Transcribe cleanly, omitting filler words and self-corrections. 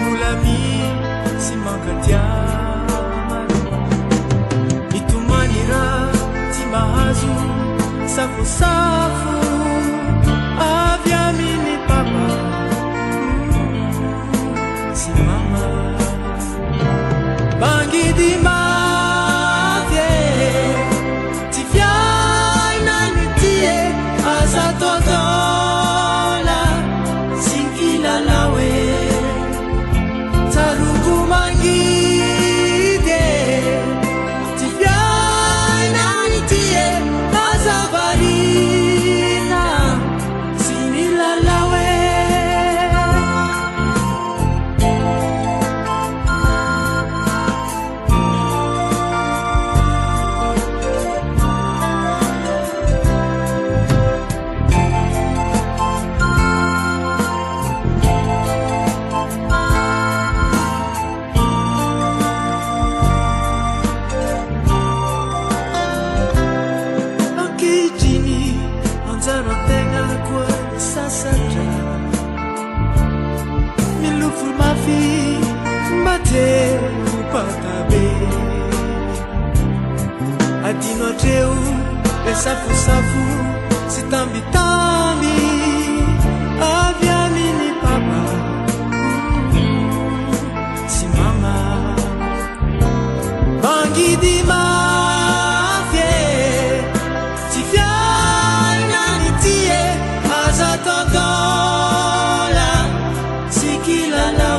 mulami sy mankatiamana mitomanira tsy mahazo safosafo avy amin'ny papa sy mama mangidy mafy tsy fiaina ny tie asa totola sy kilalao tsaruko mangidy tsy fiaina ny tie asa varina sy nilalao upatabe adino atreo le safosafu sy tambitamby avy amin'ny papa sy mama mangidy mafy tsy fiaina ny tie aza tontola sy kilalao